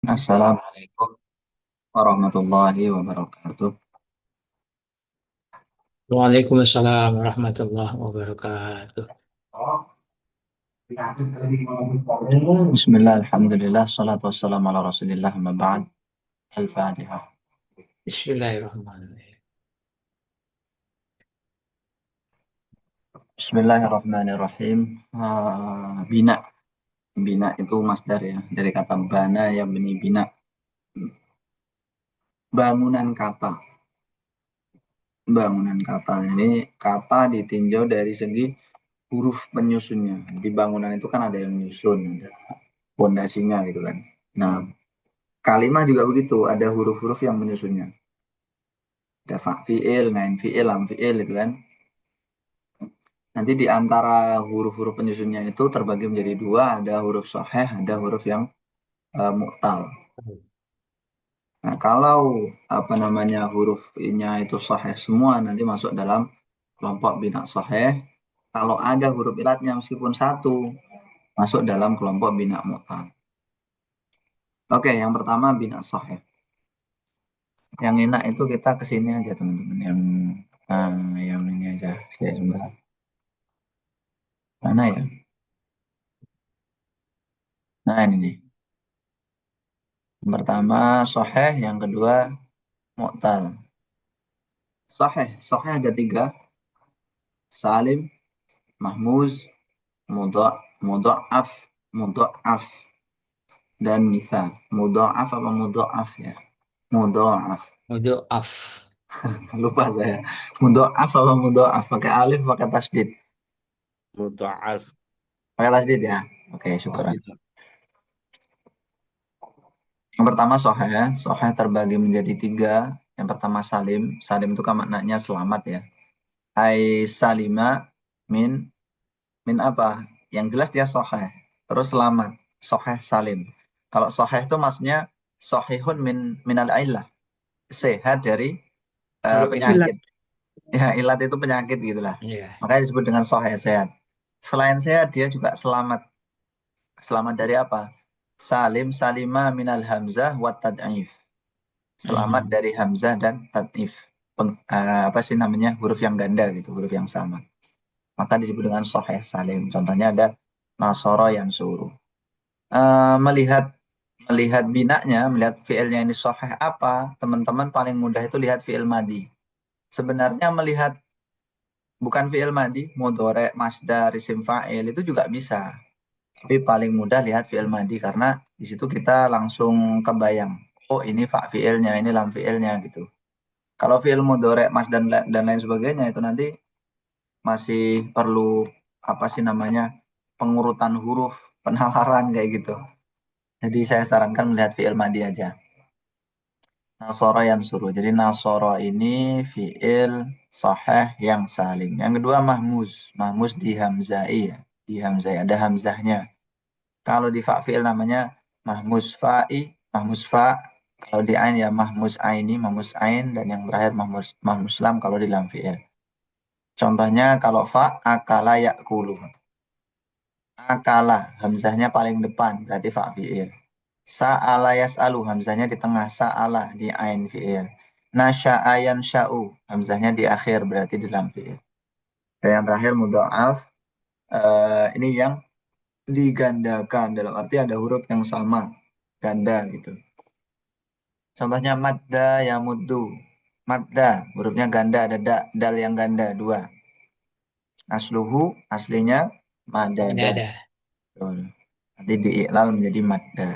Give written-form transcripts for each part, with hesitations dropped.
Assalamualaikum warahmatullahi wabarakatuh. Waalaikumsalam warahmatullahi wabarakatuh. Bismillah, alhamdulillah, salatu wassalamu ala rasulillah, amma ba'd. Al-Fatihah. Bismillahirrahmanirrahim. Bismillahirrahmanirrahim. Bina. Bina itu masdar ya. Dari kata bana ya beni bina. Bangunan kata. Bangunan kata. Ini kata ditinjau dari segi huruf penyusunnya. Di bangunan itu kan ada yang menyusun, ada pondasinya gitu kan. Nah, kalimat juga begitu, ada huruf-huruf yang menyusunnya. Ada fa fiil, ngain fiil, lam fiil itu kan. Nanti di antara huruf-huruf penyusunnya itu terbagi menjadi dua, ada huruf sahih, ada huruf yang mu'tal. Nah, kalau apa namanya hurufnya itu sahih semua nanti masuk dalam kelompok bina sahih. Kalau ada huruf ilatnya meskipun satu, masuk dalam kelompok bina mu'tal. Oke, yang pertama bina sahih. Yang enak itu kita kesini aja teman-teman. Yang ini aja. Saya sebentar. Mana ya? Nah ini nih. Yang pertama sahih, yang kedua mu'tal. Sahih, sahih ada tiga. Salim, mahmuz, mudha'af, mudha'af dan misal. Mudha'af apa mudha'af ya? Mudha'af. Untuk af. Lupa saya. Mudha'af apa mudha'af? Pakai alif, pakai tasdid. Mudha'af. Pakai tasdid ya. Oke, syukuran. Gitu. Yang pertama sahih, sahih terbagi menjadi tiga. Yang pertama salim, salim itu kan maknanya selamat ya. Ai salima min min apa? Yang jelas dia sahih. Terus selamat, sahih salim. Kalau sahih itu maksudnya sahihun minal illah, sehat dari Huruf ilat. penyakit. Ya, ilat itu penyakit gitulah. Iya. Makanya disebut dengan sahih sehat. Selain sehat dia juga selamat. Selamat dari apa? Salim salima minal hamzah wa tad'if. Selamat Hmm. dari hamzah dan tad'if. Apa sih namanya? Huruf yang ganda gitu, huruf yang sama. Maka disebut dengan sahih salim. Contohnya ada nasoro yang suruh. Melihat melihat binanya, melihat fiilnya ini sahih apa, teman-teman paling mudah itu lihat fiil madi. Sebenarnya melihat bukan fiil madi, mudhore, masdar, isim fa'il itu juga bisa. Tapi paling mudah lihat fiil madi karena di situ kita langsung kebayang. Oh ini fa fiilnya, ini lam fiilnya gitu. Kalau fiil mudhore, mas dan lain sebagainya itu nanti masih perlu apa sih namanya pengurutan huruf, penalaran kayak gitu. Jadi saya sarankan melihat fiil madi aja. Nasoro yang suruh. Jadi nasoro ini fiil sahih yang salim. Yang kedua mahmuz. Mahmuz di hamzai ya. Di hamzai ada hamzahnya. Kalau di fa fiil namanya mahmuz fa'i, mahmuz fa. Kalau di ain ya mahmuz aini, mahmuz ain dan yang terakhir mahmuz lam kalau di lam fiil. Contohnya kalau fa akala yakulu. Akala hamzahnya paling depan berarti fa fiil. Sa'ala yas'alu hamzahnya di tengah, sa'ala di ain fi'il. Nasya'a yansha'u hamzahnya di akhir berarti di lam fi'il. Dan yang terakhir mudha'af, ini yang digandakan dalam arti ada huruf yang sama, ganda gitu. Contohnya madda ya muddu. Madda hurufnya ganda, ada dal yang ganda dua. Asluhu aslinya Ada madada. ada. Betul. Nanti diiklal menjadi madda.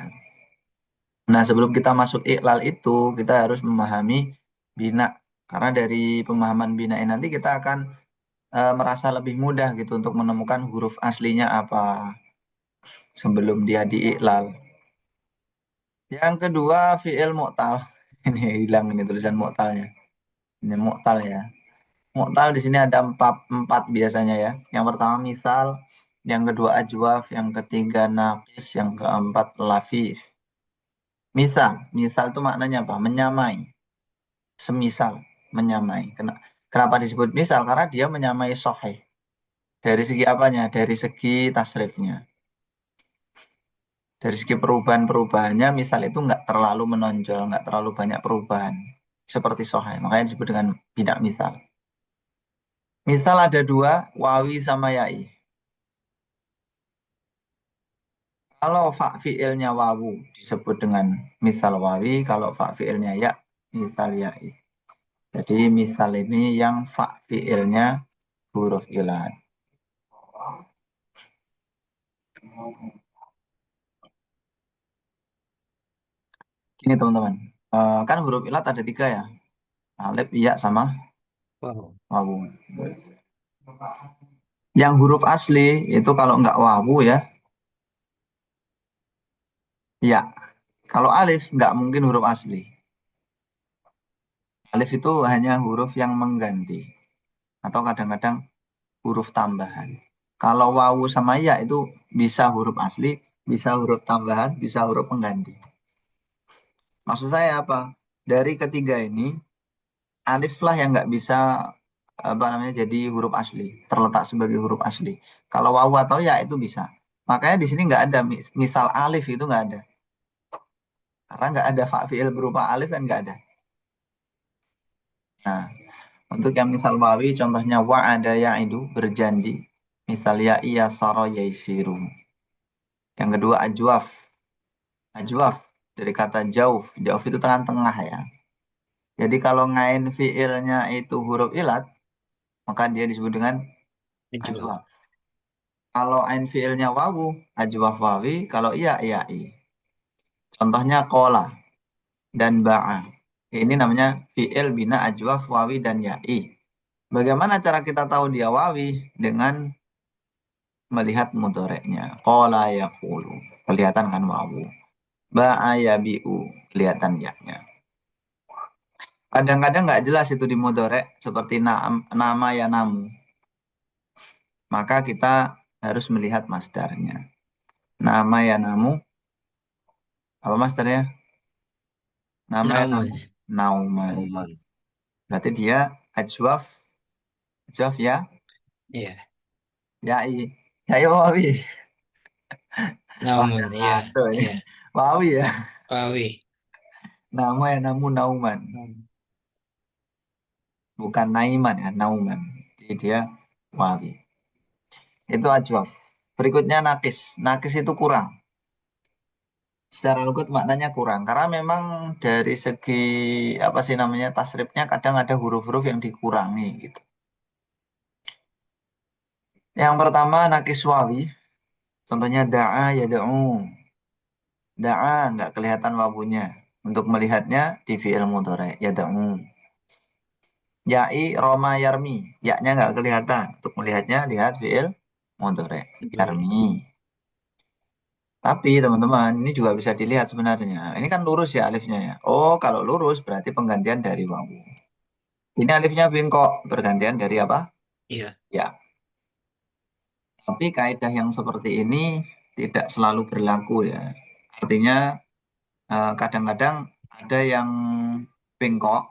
Nah, sebelum kita masuk iklal itu, kita harus memahami bina. Karena dari pemahaman bina ini nanti kita akan merasa lebih mudah gitu untuk menemukan huruf aslinya apa sebelum dia diiklal. Yang kedua, fi'il mu'tal. Ini hilang ini tulisan mu'talnya. Ini mu'tal ya. Mu'tal di sini ada empat biasanya ya. Yang pertama misal, yang kedua ajwaf, yang ketiga naqis, yang keempat lafif. Misal itu maknanya apa? Menyamai. Semisal menyamai. Kenapa disebut misal? Karena dia menyamai sahih. Dari segi apanya? Dari segi tasrifnya. Dari segi perubahan-perubahannya, misal itu nggak terlalu menonjol, nggak terlalu banyak perubahan. Seperti sohih, makanya disebut dengan bina misal. Misal ada dua, wawi sama yai. Kalau fa fiilnya wawu disebut dengan misal wawi, kalau fa fiilnya ya, misal yai. Jadi misal ini yang fa fiilnya huruf ilat. Gini teman-teman, kan huruf ilat ada tiga ya, alif, iya, sama Wow. wawu. Yang huruf asli itu kalau nggak wawu ya, ya. Kalau alif nggak mungkin huruf asli. Alif itu hanya huruf yang mengganti atau kadang-kadang huruf tambahan. Kalau wawu sama ya itu bisa huruf asli, bisa huruf tambahan, bisa huruf pengganti. Maksud saya apa? Dari ketiga ini, alif lah yang nggak bisa apa namanya jadi huruf asli, terletak sebagai huruf asli. Kalau wawu atau ya itu bisa. Makanya di sini nggak ada misal alif itu nggak ada. Karena nggak ada fiil berupa alif kan nggak ada. Nah, untuk yang misal wawi, contohnya wa ada ya itu berjanji. Misal ya iya saro yaisiru. Yang kedua ajwaf. Ajwaf dari kata jauh. Jauh itu tengah-tengah ya. Jadi kalau ngain fiilnya itu huruf ilat, maka dia disebut dengan Najwa. ajwaf. Kalau ain fiilnya wawu, ajwaf wawi. Kalau iya, iya i. Contohnya kola dan ba'a. Ini namanya fiil bina ajwaf wawi dan ya'i. Bagaimana cara kita tahu dia wawi? Dengan melihat mudoreknya. Kola yaqulu. Kelihatan kan wawu. Ba'a yabi'u. Kelihatan yaknya. Kadang-kadang nggak jelas itu di mudorek. Seperti nama ya namu. Maka kita harus melihat masdarnya. Nama ya namu. Apa masdarnya? Nama ya Naumun. namu. Nauman. Oman. Berarti dia ajwaf. Ajwaf ya. Iya. Ya'i. Ya'i wawi. Wah, Naumun. Iya. jatuh ini. Iya. Wawi ya. Wawi. Nama ya namu nauman. Bukan naiman ya, nauman. Jadi dia wawi. Itu ajwaf. Berikutnya nakis. Nakis itu kurang. Secara lugat maknanya kurang. Karena memang dari segi apa sih namanya tasrifnya kadang ada huruf-huruf yang dikurangi gitu. Yang pertama nakis wawi. Contohnya da'a ya da'u. Da'a nggak kelihatan wawunya. Untuk melihatnya di fi'il mudhari ya da'u. Ya'i Roma Yarmi. Ya-nya nggak kelihatan. Untuk melihatnya lihat fi'il mudhari Yarmi. Tapi teman-teman ini juga bisa dilihat sebenarnya. Ini kan lurus ya alifnya ya. Oh kalau lurus berarti penggantian dari wawu. Ini alifnya bengkok. Bergantian dari apa? Iya. Ya. Tapi kaidah yang seperti ini tidak selalu berlaku ya. Artinya kadang-kadang ada yang bengkok.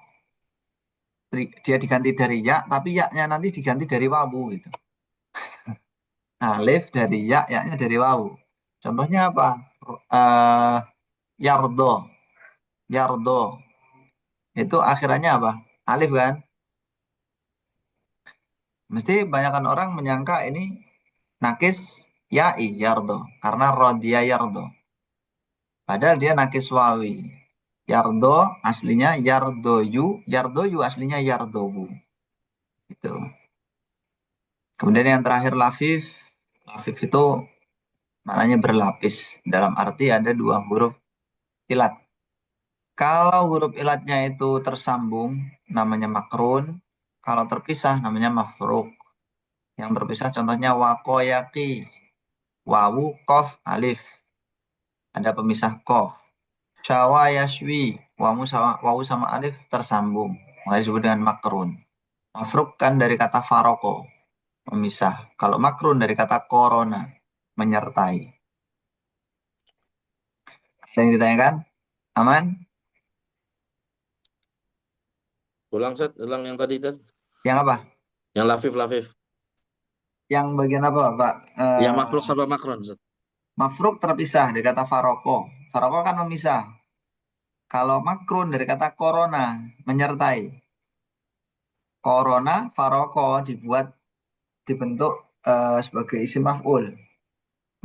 Dia diganti dari ya. Tapi ya-nya nanti diganti dari wawu gitu. Alif dari ya, ya-nya dari wawu. Contohnya apa? Eh yardo. Yardo. Itu akhirannya apa? Alif kan? Mesti banyakkan orang menyangka ini nakis ya'i yardo. Karena rodia yardo. Padahal dia nakis wawi. Yardo aslinya yardoyu. Yardoyu aslinya yardobu. Gitu. Kemudian yang terakhir lafif. Lafif itu maknanya berlapis. Dalam arti ada dua huruf ilat. Kalau huruf ilatnya itu tersambung, namanya makrun. Kalau terpisah, namanya mafruk. Yang terpisah contohnya wakoyaki. Wawu, kof, alif. Ada pemisah kof. Syawa yashwi. Wawu sama alif tersambung. Maka disebut dengan makrun. Mafruk kan dari kata faroko. Memisah. Kalau makrun dari kata korona. Menyertai. Ada yang ditanyakan? Aman? Ulang Ustaz, ulang yang tadi Ustaz. Yang apa? Yang lafif. Yang bagian apa, Pak? Yang makhluk sama makron Ustaz. Mafruk terpisah dari kata faroko. Faroko kan memisah. Kalau makrun dari kata corona, menyertai. Corona, faroko dibentuk sebagai isim maf'ul.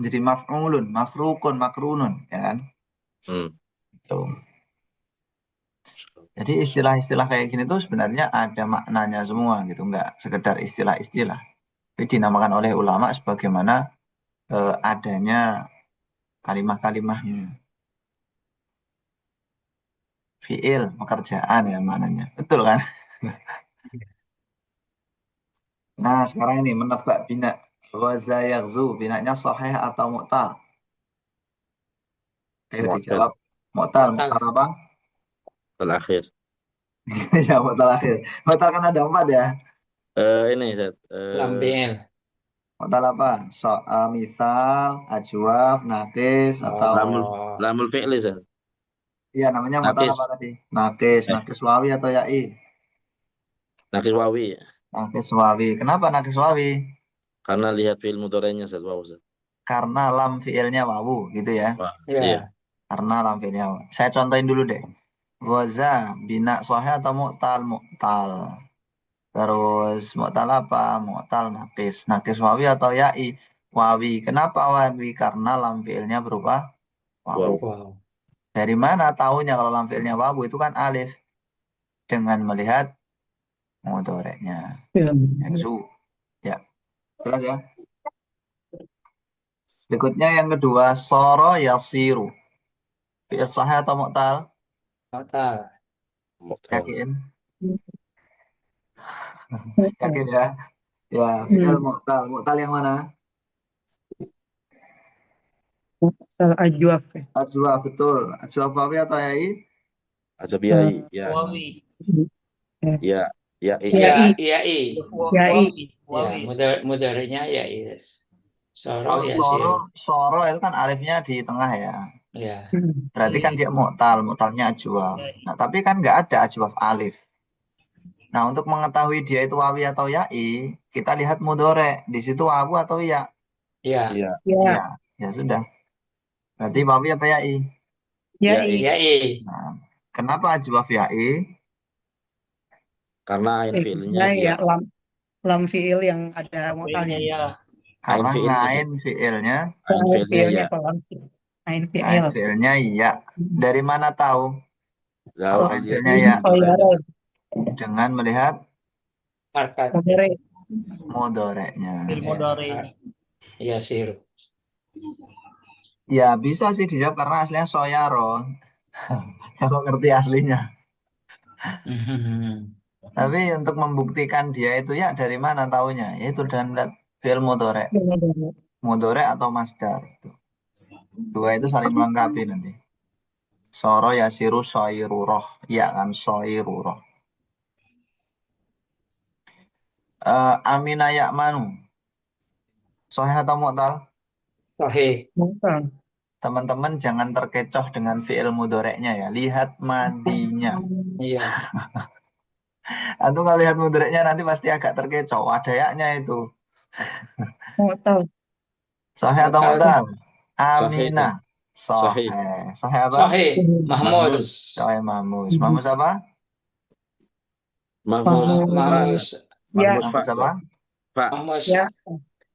Menjadi maf'ulun, mafrukun, makrunun, ya kan? Hmm. Tuh. Jadi istilah-istilah kayak gini tuh sebenarnya ada maknanya semua gitu, nggak sekedar istilah-istilah. Tapi dinamakan oleh ulama sebagaimana adanya kalimat-kalimatnya. Fiil, pekerjaan ya maknanya. Betul kan? Nah, sekarang ini menebak bina. Ghaza yaghzu, binanya sahih atau mu'tal? Ayo Mu'tal. dijawab. Mu'tal, Total. mu'tal apa? Terakhir. Ya, mu'tal akhir. Mu'tal kan ada 4 ya. Ini Zat. Lambil. Mu'tal apa? Misal, ajwaf, nakis, atau Lamul Oh, lamul fi'li Zat. iya namanya mu'tal Nakis. apa tadi? Nakis, Eh, nakis wawi atau ya'i? nakis wawi. Nakis wawi. Kenapa nakis wawi? Karena lihat fi'il mudhari'nya Zat. Waw Zat. Karena lam fiilnya wawu gitu ya. Wah, iya. ya. Karena lam fiilnya wawu. Saya contohin dulu deh. Ghaza, bina sahih atau mu'tal? Mu'tal. Terus mu'tal apa? Mu'tal nakis. Nakis wawi atau ya'i? Wawi. Kenapa wawi? Karena lam fiilnya berupa wawu. Wow. Wow. Dari mana tahunya kalau lam fiilnya wawu itu kan alif? Dengan melihat mudhoreknya. Yakzu. Ya, jelas ya. Berikutnya yang kedua, soro yasiru. Fi'il sahih atau mu'tal? Total. Mu'tal. Yakin? Yakin ya? Ya, fi'il mu'tal. Mu'tal yang mana? Ajwaf ya. Ajwa, betul. Ajwa wawi atau ya'i? Azabiyai. Ya. Wawi. Ya. Ya. Ya. Iya, Iya. Yai. iya, i. Yai. Wawi. Ya, Wawi. mudarinya ya, yes. Soro Kalau ya, soro, siru. soro itu kan alifnya di tengah ya. Ya, Berarti kan dia mu'tal, mu'talnya ajwa. Nah, tapi kan nggak ada ajwaf alif. Nah, untuk mengetahui dia itu wawi atau ya'i, kita lihat mudhore. Di situ wawu atau ya? ya, Iya. Iya, Ya. ya sudah. Berarti wawi apa ya'i? Yai. ya, i. Nah, kenapa ajwaf ya'i? Karena ain fi'ilnya Ya, ya. ya. Lam fiil yang ada Fiilnya mutalnya. ya. Ain Karena fi'ilnya. ngain fiilnya, Ain Ain fi'ilnya fiilnya ya. kalau lam fiil. Ain ngain fiil. fiilnya iya. Dari mana tahu? Lalu Kalau So, ngain dilihat fiilnya fi'il ya, soyara. dengan melihat Harkat. Mudore. mudhoreknya. Fiil Ya, mudhari. ya, siru. Ya, bisa sih dijawab karena aslinya soyaro. Kalau ngerti aslinya. Mhm. Tapi untuk membuktikan dia itu ya dari mana taunya? Yaitu dengan melihat fi'il mudhore. Mudhore atau masdar. Dua itu saling melengkapi nanti. Soro yasiru soiruroh. Ya kan soiruroh. Amina ya'manu. Sohih atau mu'tal? Sahih. Mutal. Teman-teman jangan terkecoh dengan fi'il mudhoreknya ya. Lihat madinya. Iya, Atau kalau lihat mudhoreknya nanti pasti agak terkecoh. Wadayaknya itu. Mutal. Sohih atau total. mu'tal? sahih. Amina. Sahih. Sohih. Sohih apa? Sahih. Mahmud. Mahmud. Sohih Mahmus. Mahmus apa? Mahmus. Pak. Mahmus. Ya. Mahmus Pak. Mahmus apa? Pak. Mahmus. Ya.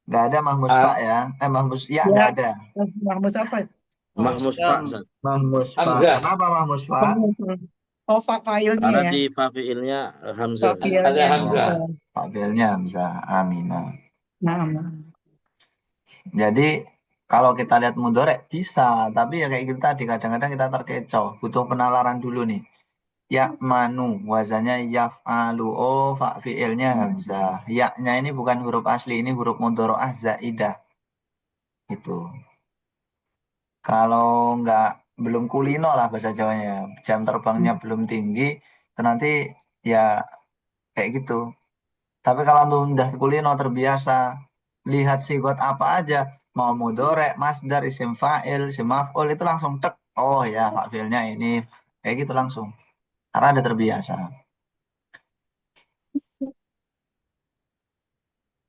Nggak ada Mahmus Pak Ah, ya. Mahmus ya nggak Ya. ada. Mahmus apa? Mahmus Pak. Musdam. Zat. Mahmus Pak. Hamzah. Kenapa Mahmus Pak? Mahmus. Oh, failnya Karena ya. di fa fi'ilnya Hamzah. Zat. Ada Failnya. Hamzah. Oh, Pak Fi'ilnya Hamzah. Amina. Nah, Jadi kalau kita lihat mudorek bisa, tapi ya kayak gitu tadi kadang-kadang kita terkecoh, butuh penalaran dulu nih. Ya manu, wazannya yaf'alu, oh fa fi'ilnya hamzah. Ya-nya ini bukan huruf asli, ini huruf mudhoro'ah zaidah. Gitu. Kalau nggak belum kulino lah bahasa Jawanya, jam terbangnya belum tinggi, itu nanti ya kayak gitu. Tapi kalau untuk udah kulino terbiasa, lihat sigot apa aja, mau mudorek, masdar, isim fa'il, isim maf'ul itu langsung tek. Oh ya, hak fi'ilnya ini kayak gitu langsung. Karena ada terbiasa.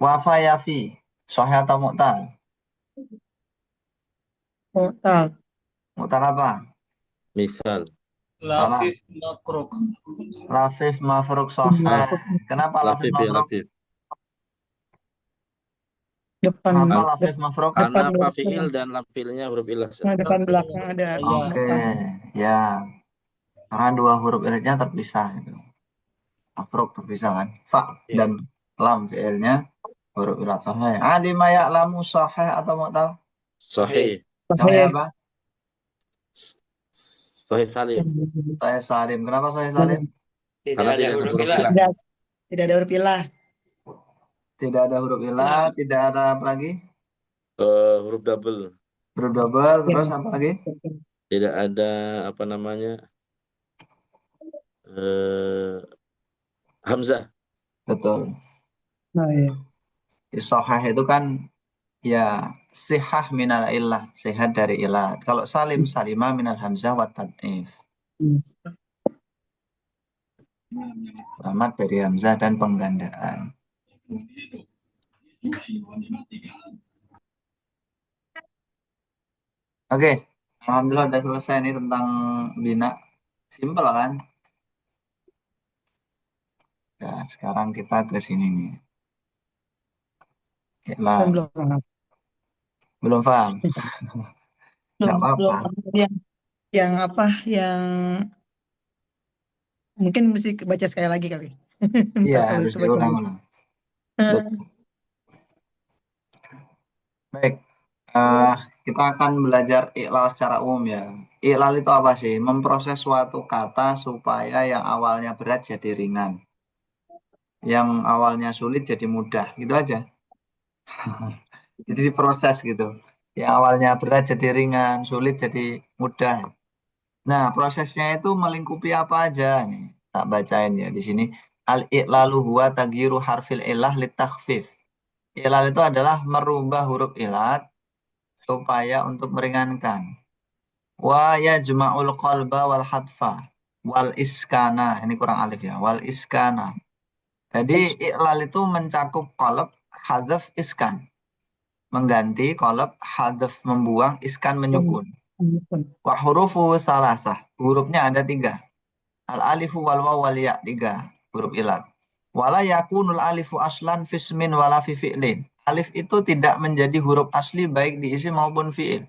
Wafa yafi, sahih atau mu'tal? Mu'tal. Mu'tal apa? Misal. Salah. Lafif makruk. Lafif mafruk sahih. Kenapa lafif Lafif ya mafruk? lafif. Depan, Kenapa An- lafif mafruk? depan Karena belakang. fi'il dan lam fi'ilnya huruf ilah. Nah, depan belakang ada Iya. Oke, ya. Karena dua huruf ilatnya terpisah gitu. Mafruk terpisah kan. Fa Iya. dan lam fi'ilnya huruf ilat sahih. Alima ya'lamu sahih atau mu'tal? Sahih. Sahih Sahih. apa? Sahih salim. Sahih salim. Kenapa sahih salim? Tidak Karena ada tidak ada huruf huruf ilah. ilah. Tidak, tidak ada huruf ilah. Tidak ada huruf ilat, tidak ada apa lagi? Huruf double. Huruf double, terus apa lagi? Tidak ada apa namanya? Hamzah. Betul. Nah, ya. Sahih itu kan ya sihah minal illah, sehat dari ilat. Kalau salim salima minal hamzah wa tad'if. Selamat dari hamzah dan penggandaan. Oke, alhamdulillah udah selesai nih tentang bina. Simpel kan? Ya, sekarang kita ke sini nih. Lah, Kan belum paham. belum paham? Nggak Belum apa-apa. paham. Yang apa? Yang mungkin mesti baca sekali lagi kali. Iya, Minta tahu harus itu baca. diulang-ulang. Betul. Baik, kita akan belajar iklal secara umum ya. Iklal itu apa sih? Memproses suatu kata supaya yang awalnya berat jadi ringan. Yang awalnya sulit jadi mudah, gitu aja. Jadi diproses gitu. Yang awalnya berat jadi ringan, sulit jadi mudah. Nah, prosesnya itu melingkupi apa aja nih? Tak bacain ya di sini. Al-iklalu huwa tagyiru harfil ilah litakhfif. Iklal itu adalah merubah huruf ilat supaya untuk meringankan. Wa yajma'ul qalba wal hadfa wal iskana. Ini kurang alif ya. Wal iskana. Jadi iklal itu mencakup qalb, hadzaf, iskan. Mengganti qalb, hadzaf membuang, iskan menyukun. Wa hurufu salasah. Hurufnya ada 3. Al alifu wal waw wal ya, 3 huruf ilat. Wala yakunul alifu aslan fismin wala fi fi'lin. Alif itu tidak menjadi huruf asli baik di isim maupun fi'il.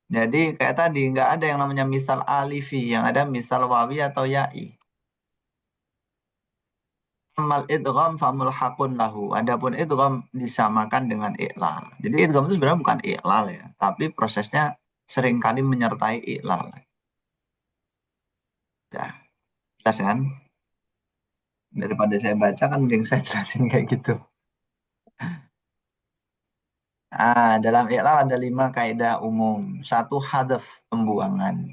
Jadi kayak tadi nggak ada yang namanya misal alifi, yang ada misal wawi atau ya'i. Amal idgham famulhaqun lahu. Adapun idgham disamakan dengan iklal. Jadi idgham itu sebenarnya bukan iklal ya, tapi prosesnya seringkali menyertai iklal. Ya, jelas kan? Daripada saya baca kan mending saya jelasin kayak gitu. Dalam iklal ada 5 kaidah umum. 1, hadaf, pembuangan.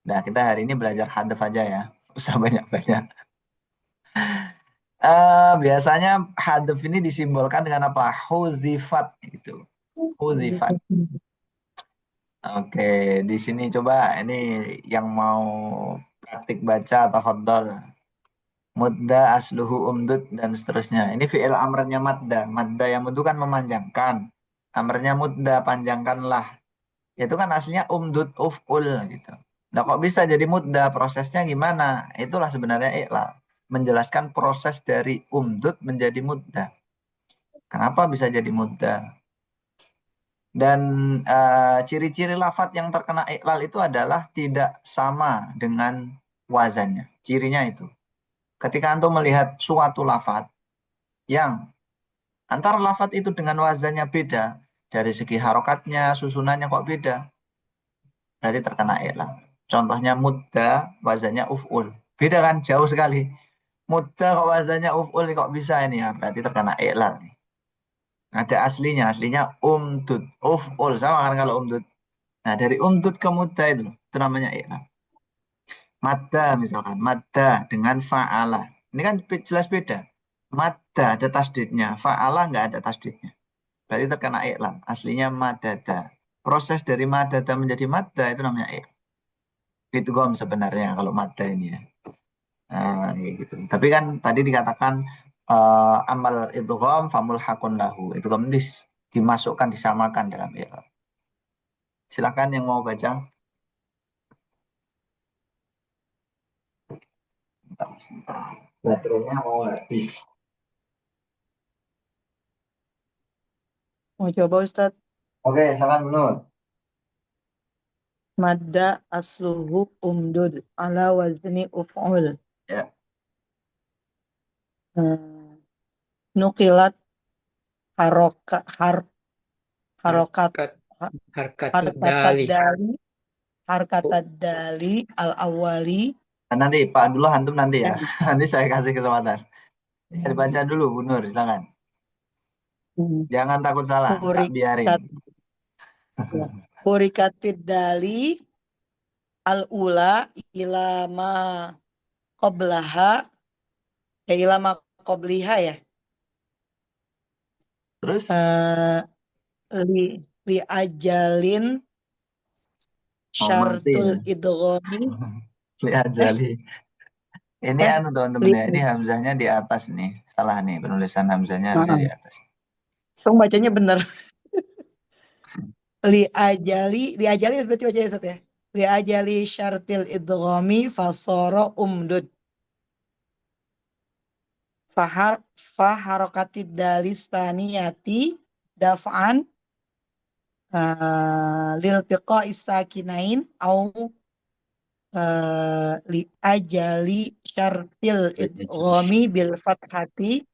Nah, kita hari ini belajar hadaf aja ya. Usah banyak-banyak. Biasanya hadaf ini disimbolkan dengan apa? Huzifat gitu. Huzifat. Oke, di sini coba ini yang mau praktik baca atau hafdzal. Mudda asluhu umdud dan seterusnya. Ini fi'il amrnya madda. Madda yang mudu kan memanjangkan. Amrnya mudda, panjangkanlah. Itu kan aslinya umdud uf'ul gitu. Nah, kok bisa jadi mudda? Prosesnya gimana? Itulah sebenarnya iklal. Menjelaskan proses dari umdud menjadi mudda. Kenapa bisa jadi mudda? Dan ciri-ciri lafadz yang terkena iklal itu adalah tidak sama dengan wazannya. Cirinya itu. Ketika antum melihat suatu lafadz yang antara lafadz itu dengan wazannya beda, dari segi harokatnya, susunannya kok beda, berarti terkena iklal. Contohnya mudda, wazannya uf'ul. Beda kan? Jauh sekali. Mudda kok wazannya uf'ul, kok bisa ini ya? Berarti terkena iklal. Ada aslinya umdud, uf'ul, sama kan kalau umdud. Nah, dari umdud ke mudda itu namanya iklal. Madda misalkan, madda dengan fa'ala. Ini kan jelas beda. Madda ada tasdidnya, fa'ala nggak ada tasdidnya. Berarti terkena iklal. Aslinya madada. Proses dari madada menjadi madda itu namanya iklal. Itu gom sebenarnya kalau madda ini ya. Gitu. Tapi kan tadi dikatakan amal idgham famulhaqun lahu. Idgham dimasukkan, disamakan dalam iklal. Silakan yang mau baca. Bentar, sebentar. Baterainya mau habis. Mau coba Ustadz. Oke, silakan Nur. Madda asluhu umdud ala wazni uf'ul. Ya. Hmm. Nukilat harokat Harkat, harkatut harkatad dali. dali Oh, harkatad dali al awali. Nanti Pak Abdullah antum nanti ya. Ya. Nanti saya kasih kesempatan. Ya, dibaca dulu Bu Nur, silakan. Hmm. Jangan takut salah, tak biarin. Hurikat ya. Hurikatid dali al ula ilama qablaha ilama qabliha ya. Terus Eh, li li ajalin mau mati syartul ya. idghami Lihat eh jali. Ini eh anu teman-teman li ya, ini hamzahnya di atas nih. Salah nih, penulisan hamzahnya harusnya Heeh. di atas. Tong bacanya bener. Li ajali berarti bacanya Ustaz ya. Li ajali syartil idghami fasara umdud fahar faharokatid dalis saniyati daf'an lil tiqa'is sakinain au li ajali syartil idghami bil fathati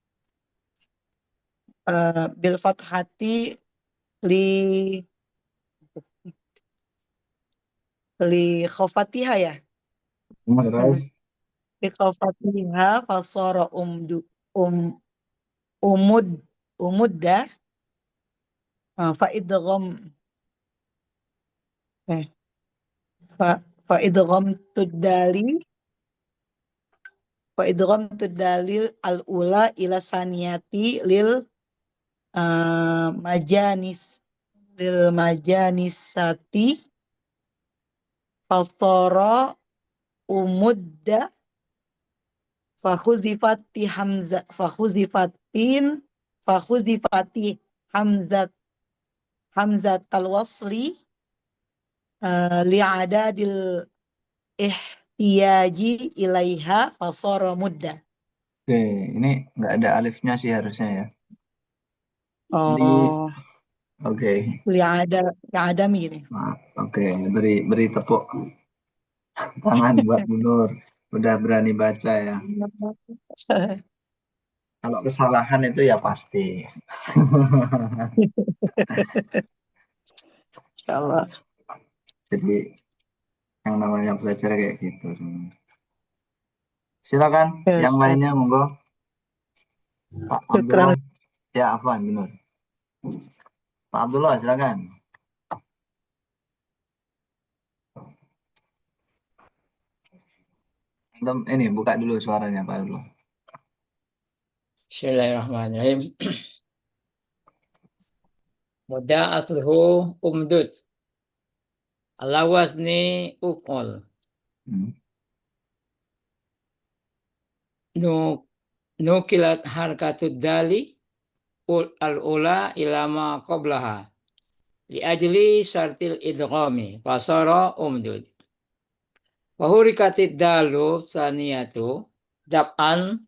li li khafatiha ya. Hmm. Terus Li khafatiha fasara um umud umudda fa idgham eh fa fa idgham tudali fa idgham tudalil al ula ila saniyati majanis majanisati fasara umudda fakhuzifati hamzah fakhuzifati hamzat hamzatal wasli li'adadil ihtiyaji ilaiha fasara mudda. oke, ini nggak ada alifnya sih harusnya ya. Di Oh, oke, li'adami ini. maaf. Oke, beri tepuk tangan buat Bu Nur. Udah berani baca ya. Kalau kesalahan itu ya pasti. Insyaallah. Jadi yang namanya belajar kayak gitu. Silakan Ya, yang Ustaz. lainnya monggo. Pak Syukran. Abdullah. Ya, Afwan, benar. Pak Abdullah, silakan. Antum ini buka dulu suaranya Pak Abdullah. Bismillahirrahmanirrahim. Muda asluhu umdud. Ala wazni uf'ul. Hmm. Nu nukilat harkatud dali al-ula ilama qablaha. Li ajli syartil idghami. Fasara umdud. Wahurikatid dalu saniyatu dab'an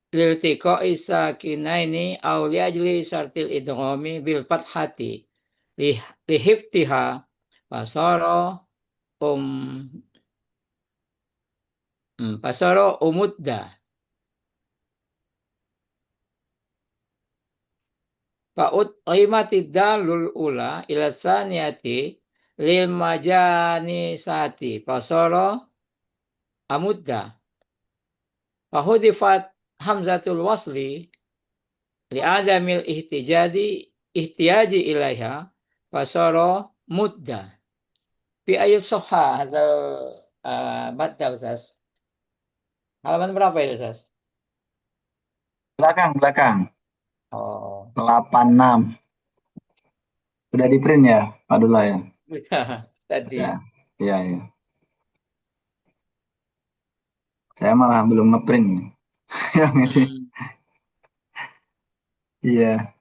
liltiqa isakinaini aw li ajli syartil idghami bil fathati lihiftiha fasara um fasara umudda fa'ud qimatid dalul ula ila saniyati lil majanisati fasara amudda fahudifat hamzatul wasli li adamil ihtiyaji ilaiha fasara mudda fi ayat soha atau madda Ustaz. Halaman berapa itu Ustaz? Belakang. Oh, 86. Sudah di print ya, Pak Abdullah ya? tadi. Ya. Iya, iya. Saya malah belum ngeprint yang ini. Iya.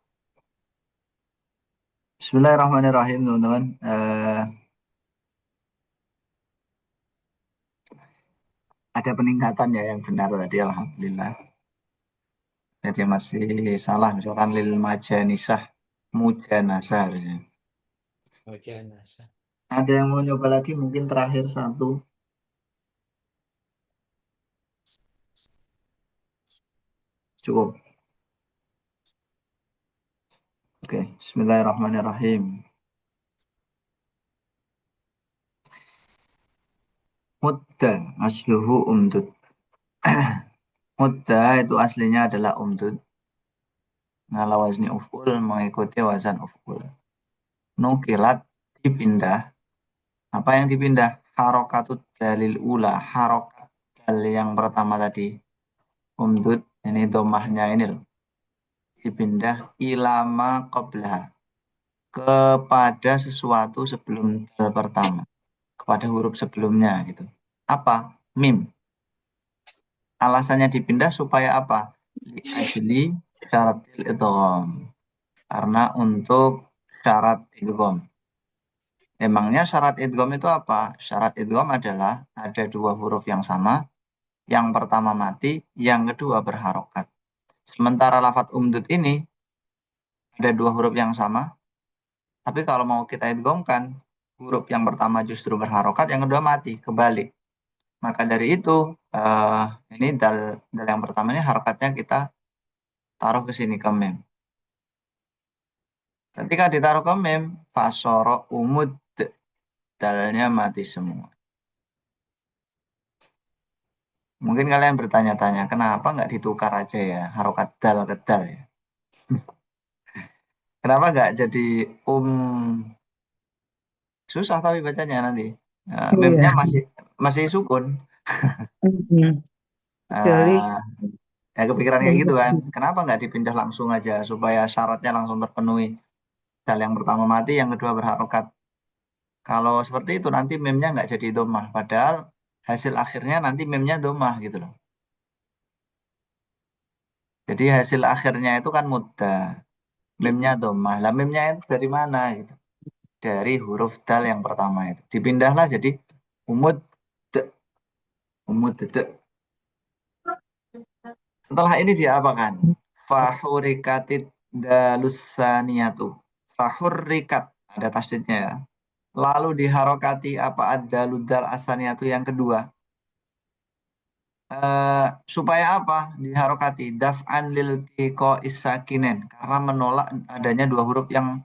Bismillahirrahmanirrahim, teman-teman. Ada peningkatan ya yang benar tadi, alhamdulillah. Jadi masih salah, misalkan lil majanisah, mujanasah harusnya. Oh, janasa. Ada yang mau nyoba lagi, mungkin terakhir satu. Cukup. Oke, Bismillahirrahmanirrahim. Mudda, asluhu umdud. Mudda itu aslinya adalah umdud. Ngala wazni uf'ul mengikuti wazan uf'ul. Nukilat, dipindah. Apa yang dipindah? Harokatut dalil ula. Harokat dalil yang pertama tadi. Umdud, ini domahnya ini loh. Dipindah ilama qablah. Kepada sesuatu sebelum dal pertama. Kepada huruf sebelumnya gitu. Apa? Mim. Alasannya dipindah supaya apa? Li'ajli syaratil idgham. Karena untuk syarat idgham. Emangnya syarat idgham itu apa? Syarat idgham adalah ada dua huruf yang sama, yang pertama mati, yang kedua berharokat. Sementara lafadz umdud ini ada dua huruf yang sama, tapi kalau mau kita idghamkan, huruf yang pertama justru berharokat, yang kedua mati, kebalik. Maka dari itu, ini dal yang pertama ini harokatnya kita taruh ke sini ke mem. Ketika ditaruh ke mem, fasoro umud, dalnya mati semua. Mungkin kalian bertanya-tanya, kenapa nggak ditukar aja ya, harokat dal ke dal ya? Kenapa nggak jadi susah tapi bacanya nanti. Memnya masih sukun. Kecuali Ya kepikiran kayak gitu kan. Kenapa nggak dipindah langsung aja supaya syaratnya langsung terpenuhi. Dal yang pertama mati, yang kedua berharokat. Kalau seperti itu nanti memnya nggak jadi domah. Padahal hasil akhirnya nanti memnya domah gitu loh. Jadi hasil akhirnya itu kan mudah. Memnya domah. Lah memnya itu dari mana gitu. Dari huruf dal yang pertama itu. Dipindahlah jadi umud. Umud. Setelah ini diapakan? Fahurikatid dalusaniyatu. Fahurikat. Ada tasdidnya ya. Lalu diharokati apa ada ludal asaniyatu yang kedua. Supaya apa? Diharokati. Daf'an lil tiko isakinen. Karena menolak adanya dua huruf yang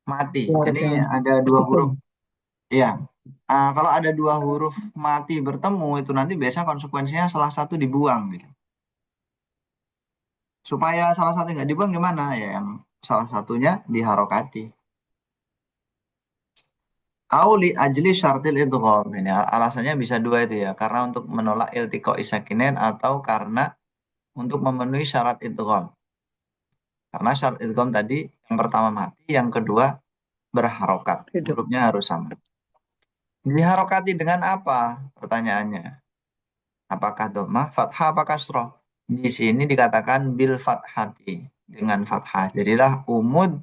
mati. Ini ada dua huruf. Iya. Kalau ada dua huruf mati bertemu, itu nanti biasanya konsekuensinya salah satu dibuang gitu. Supaya salah satu nggak dibuang gimana? Ya yang salah satunya diharokati. Auli ajli syartil idgham. Ini alasannya bisa dua itu ya. Karena untuk menolak iltiqa isakinen atau karena untuk memenuhi syarat idgham. Karena syarat idgham tadi yang pertama mati, yang kedua berharokat. Hurufnya harus sama. Diharokati dengan apa? Pertanyaannya. Apakah dhammah, fathah, apakah kasroh? Di sini dikatakan bil fathati, dengan fathah. Jadilah umud.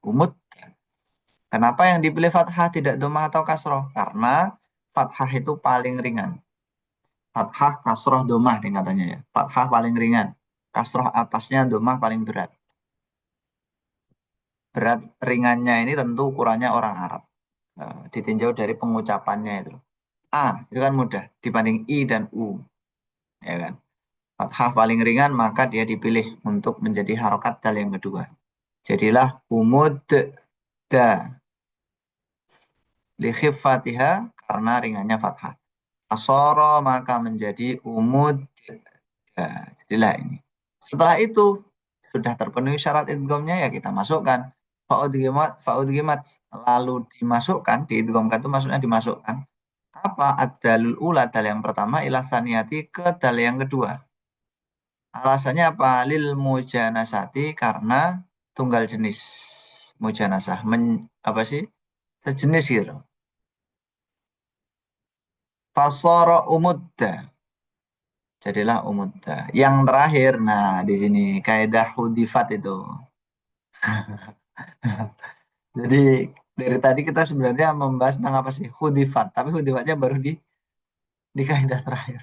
Umud. Kenapa yang dipilih fathah tidak dhammah atau kasroh? Karena fathah itu paling ringan. Fathah, kasroh, dhammah katanya ya. Fathah paling ringan. Kasroh atasnya, dhammah paling berat. Berat ringannya ini tentu ukurannya orang Arab. Ditinjau dari pengucapannya itu. A itu kan mudah dibanding I dan U. Ya kan? Fathah paling ringan maka dia dipilih untuk menjadi harokat dal yang kedua. Jadilah umud da. Li khiffatiha karena ringannya fathah. Asoro maka menjadi umud da. Jadilah ini. Setelah itu sudah terpenuhi syarat idghamnya ya kita masukkan faudgimat lalu dimasukkan diidghamkan itu maksudnya dimasukkan apa ad-dalul ula dal yang pertama ila saniyati ke dal yang kedua. Alasannya apa? Lil mujanasati karena tunggal jenis. Mujanasah apa sih? Sejenis gitu. Fasara umudda. Jadilah umudda. Yang terakhir, nah di sini kaidah hudifat itu. Jadi dari tadi kita sebenarnya membahas tentang apa sih? Hudifat. Tapi hudifatnya baru di kaidah terakhir.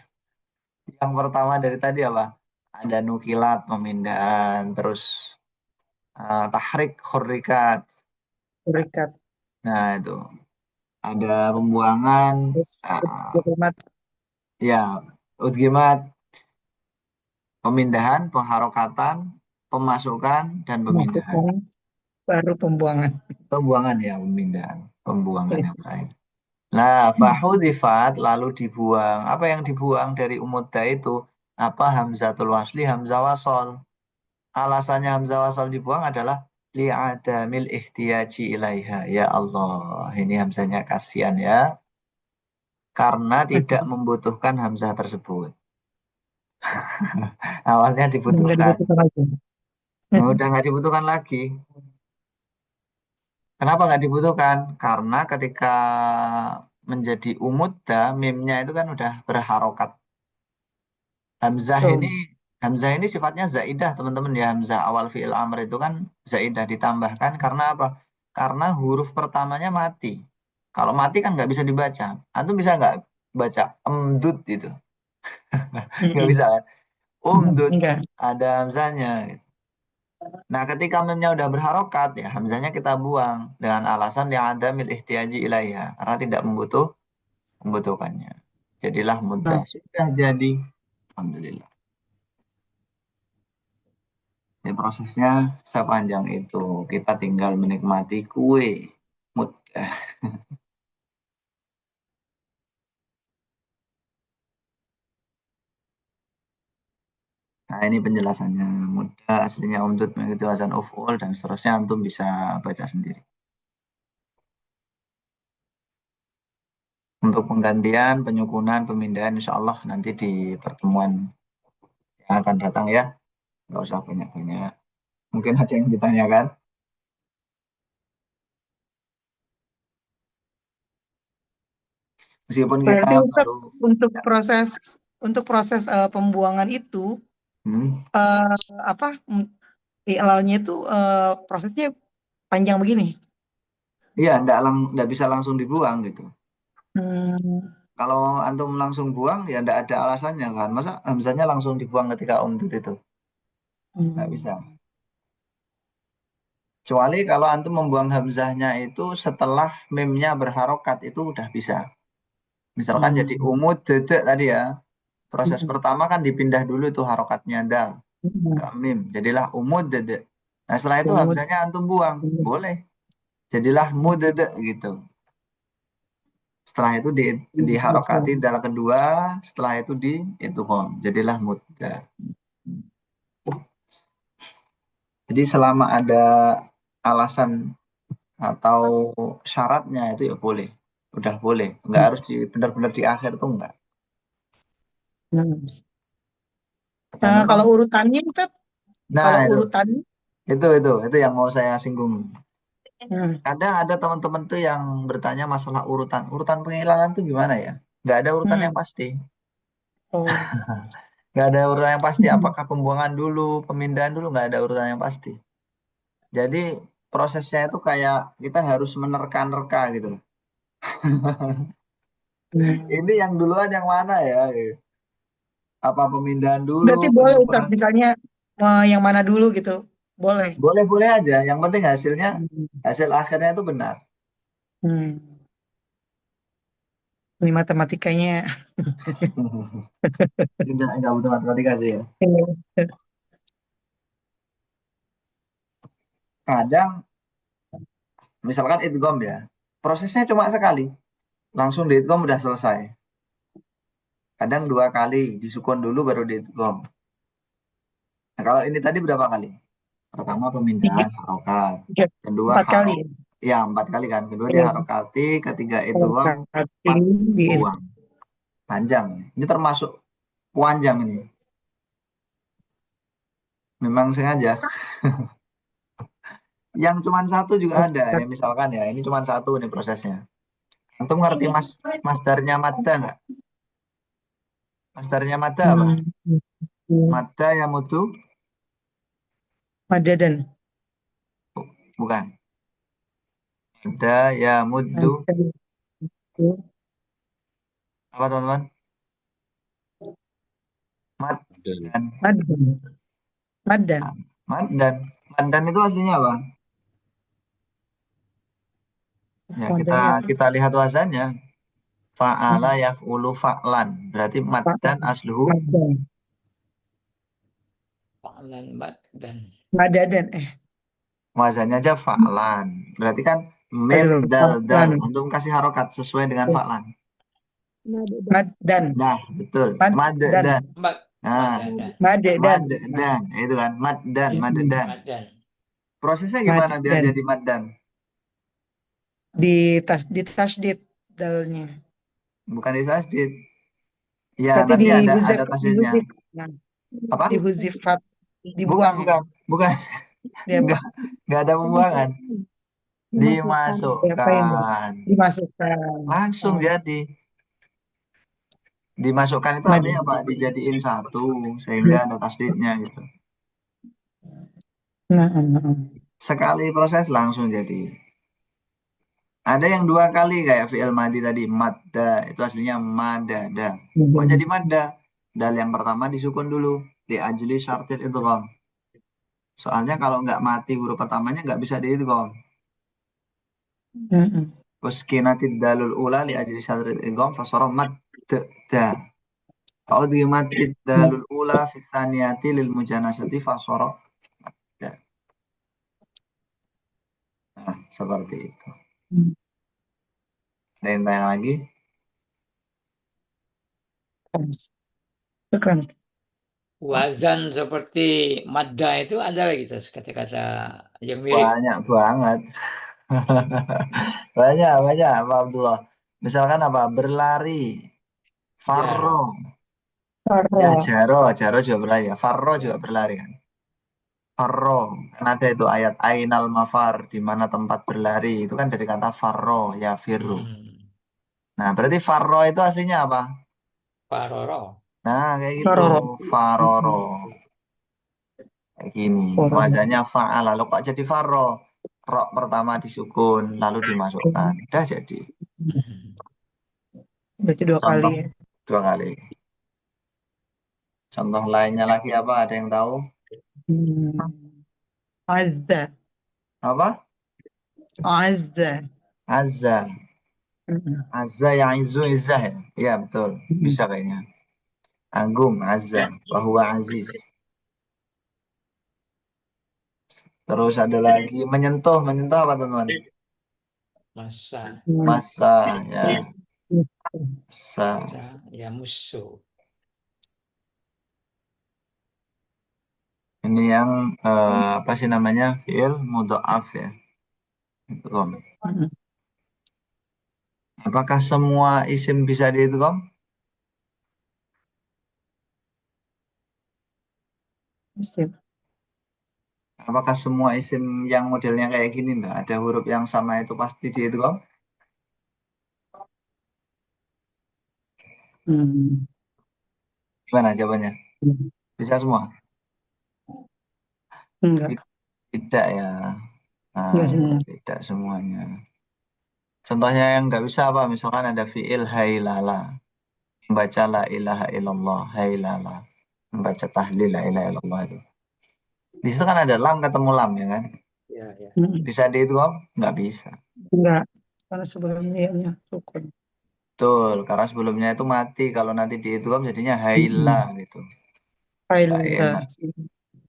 Yang pertama dari tadi apa? Ada nukilat, pemindahan, terus tahrik, hurrikat. Berikat. Nah itu ada pembuangan, Terus uh, diplomat ya udgimat, pemindahan, pengharokatan, pemasukan, dan pemindahan. masukkan baru pembuangan. Pembuangan ya, pemindahan. Pembuangan yang terakhir. Nah, fahudifat lalu dibuang. Apa yang dibuang dari umudda itu? Apa hamzatul wasli, hamzah wasol. Alasannya hamzah wasol dibuang adalah li'adamil ihtiyaji ilaiha. Ya Allah, ini hamzahnya kasihan ya. Karena tidak membutuhkan hamzah tersebut. Awalnya Nggak dibutuhkan. dibutuhkan lagi. Udah nggak dibutuhkan lagi. Kenapa nggak dibutuhkan? Karena ketika menjadi umudda, mimnya itu kan udah berharokat. Hamzah ini Betul. Hamzah ini sifatnya zaidah teman-teman ya. Hamzah awal fi'il amr itu kan zaidah ditambahkan karena apa? Karena huruf pertamanya mati. Kalau mati kan nggak bisa dibaca. Antum bisa nggak baca emdud itu? Nggak bisa kan? Umdud Enggak. ada hamzahnya. Nah, ketika memnya udah berharokat ya hamzahnya kita buang dengan alasan yang ada mil ihtiyaji ilaiha karena tidak membutuhkannya. Jadilah mudah. Nah, Sudah jadi. Alhamdulillah. Ini prosesnya sepanjang itu. Kita tinggal menikmati kue. Mudah. Nah, ini penjelasannya. Mudah aslinya umdud mengikuti wazan uf'ul dan seterusnya antum bisa baca sendiri. Untuk penggantian, penyukunan, pemindahan insya Allah nanti di pertemuan yang akan datang ya. Nggak usah banyak-banyak. Mungkin ada yang ditanyakan. Meskipun kita berarti Ustadz baru untuk ya, proses pembuangan itu hmm, apa ilalnya itu prosesnya panjang begini. iya nggak bisa langsung dibuang gitu. Hmm. Kalau antum langsung buang ya nggak ada alasannya kan. Masa hamzahnya langsung dibuang ketika umdud itu? Nggak Hmm. bisa. Kecuali kalau antum membuang hamzahnya itu setelah mimnya berharokat itu udah bisa. Misalkan jadi Hmm. umud dedek tadi ya. Proses Hmm. pertama kan dipindah dulu tuh harokatnya dal Hmm. ke mim. Jadilah umud dedek. Nah setelah itu Umud. hamzahnya antum buang. Boleh. Jadilah mud dedek gitu. Setelah itu diharokati dal kedua. Setelah itu di itu jadilah muddah. Jadi selama ada alasan atau syaratnya itu ya boleh. Udah boleh. Nggak harus benar-benar di akhir tuh enggak. Hmm. Dan memang Kalau urutannya Ustaz, nah kalau urutannya itu yang mau saya singgung. hmm. Kadang ada teman-teman tuh yang bertanya masalah urutan. Urutan penghilangan tuh gimana ya? Nggak ada urutan yang Hmm. pasti. Oh. Nggak ada urutan yang pasti. Hmm. Apakah pembuangan dulu, pemindahan dulu, nggak ada urutan yang pasti. Jadi prosesnya itu kayak kita harus menerka-nerka gitu loh. Ini yang duluan yang mana ya? Gitu. Apa pemindahan dulu, Berarti boleh Ustaz, penyukuran? misalnya yang mana dulu gitu. Boleh. Boleh-boleh aja. Yang penting hasilnya, Hmm. hasil akhirnya itu benar. Hmm. Ini matematikanya. Nggak butuh matematika sih ya. Kadang, misalkan idgham ya, prosesnya cuma sekali. Langsung di idgham udah selesai. Kadang dua kali, disukun dulu baru di idgham. Nah, kalau ini tadi berapa kali? Pertama Tiga, pemindahan harokat. tiga, Kedua 4 kali. ya 4 kali kan. Kedua dia Kalau harokati, ketiga kalau idgham, kali empat di buang. Panjang. Ini termasuk panjang ini. Memang sengaja. Yang cuma satu juga ada. Ya, misalkan ya, ini cuma satu nih prosesnya. Antum ngerti masdarnya madda nggak? Masdarnya madda apa? Madda ya mutu Madadan. bukan. Ada ya muddu. Apa teman-teman? Mad Dan dan Maddan. Maddan. maddan. Maddan itu aslinya apa? Ya kita Maddan apa? kita lihat wazannya. Fa'ala yaf'ulu fa'lan. Berarti maddan asluhu Maddan. Fa'lan bad dan Madadan. wazannya aja fa'lan. Berarti kan Tadi mim dulu. dal dal. Fa'lan. Antum kasih harokat sesuai dengan fa'lan. Maddan. Nah, betul. Maddan. Maddan. bad Nah, dan Maddan. maddan. Itu kan maddan, maddan. bad dan Prosesnya gimana biar Maddan. jadi maddan? Di tasdid dalnya. Bukan di tasdid. Ya, Berarti tapi ada dihuzif, tasdidnya. nah, Apa? dihuzifat, Bukan, dibuang. bukan. Dia Enggak, enggak ada pembuangan. diapain? Dimasukkan. Dimasukkan. Langsung Oh, jadi. Dimasukkan itu artinya Maddan. apa? Dijadiin satu sehingga ada tasdidnya gitu. Nah. Sekali proses langsung jadi. Ada yang dua kali kayak fi'il madi tadi, madda, itu aslinya madada. Kok jadi madda? Dal yang pertama disukun dulu, di ajli syartil idgham. Soalnya kalau nggak mati huruf pertamanya nggak bisa diidgham. Uskinatid dalul ula li ajli syartil idgham fasara madda. Fa'udhimatid dalul ula fi tsaniyati lil mujanasati fasara madda. Nah, seperti itu. Ada yang tanya lagi? Keren. wazan seperti madda itu ada lagi terus kata-kata yang mirip. Banyak banget. Banyak, Pak Abdullah. Misalkan apa? Berlari. Farro. Ya, jaro juga berlari ya. Farro juga berlari kan. Farro. Kan ada itu ayat Ainal Mafar. Di mana tempat berlari. Itu kan dari kata farro. Ya, firru. Nah, berarti farro itu aslinya apa? Paroro. Nah, kayak gitu. Faroro. Faroro. Kayak gini. Wazannya fa'ala. Lalu kok jadi farro? Rok pertama disukun. Lalu dimasukkan. Udah jadi. Berarti dua kali Contoh ya. dua kali. Contoh lainnya lagi apa? Ada yang tahu? Azza. Apa? Azza. Azza. Azza yang izu izzah ya? Iya betul. Bisa kayaknya. Agung, azza. Bahwa aziz. Terus ada lagi menyentuh. Menyentuh apa teman-teman? Masa. Masa ya. Masa. Ya musuh. Ini yang apa sih namanya? Fi'il mudha'af ya. Idgham. Apakah semua isim bisa diidgham? Apakah semua isim yang modelnya kayak gini enggak? Ada huruf yang sama itu pasti diidgham? Gimana jawabannya? Bisa semua? Enggak. Tidak ya. Nah, Enggak semua. tidak semuanya. Contohnya yang nggak bisa apa? Misalkan ada fi'il hailala. Membaca la ilaha illallah. Hailala. Membaca tahlil la ilaha illallah itu. Di situ kan ada lam ketemu lam ya kan? Ya. Bisa diidgham? Nggak bisa. Enggak. Karena sebelumnya sukun. Betul, karena sebelumnya itu mati. Kalau nanti diidgham jadinya haila gitu. Nggak enak.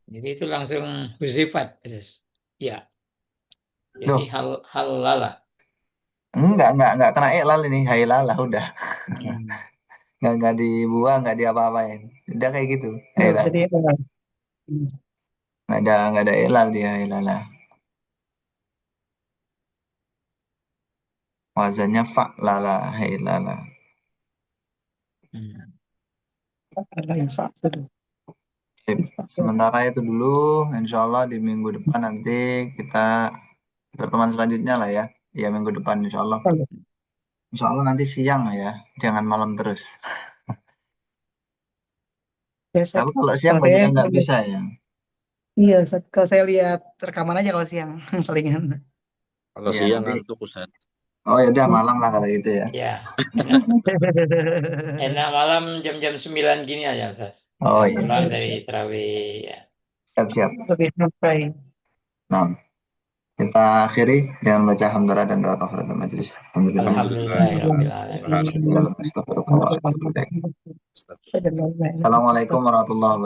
Jadi itu langsung huzifat. Ya. Jadi Loh, hal lala. enggak kena iklal ini. Hailala udah. Nggak dibuang, nggak diapa-apain. Udah kayak gitu. Enggak bisa Hailala. Nggak ada iklal dia hailala. Wazannya fa'lala hailala. Sip. Sementara itu dulu, insya Allah di minggu depan nanti kita pertemuan selanjutnya lah ya. Ya minggu depan insya Allah. Insya Allah nanti siang lah ya, jangan malam terus. Tapi kalau siang banyak yang nggak bisa ya. Iya, Ustaz. Kalau saya lihat rekaman aja kalau siang palingan. Kalau Iya, siang nanti. ngantuk Ustaz. Oh ya udah malam lah kalau gitu ya. Ya, enak, enak malam jam-jam 9 gini aja, Ustaz. Oh Ya, iya, pulang siap, dari siap. tarawih. Ya. Siap. Lebih santai. Nah, kita akhiri dengan baca hamdalah dan doa kafaratul majelis. Alhamdulillah. Alhamdulillahirabbil alamin. Astagfirullah wa atubu ilaik. Astagfirullah. Assalamualaikum warahmatullahi wabarakatuh.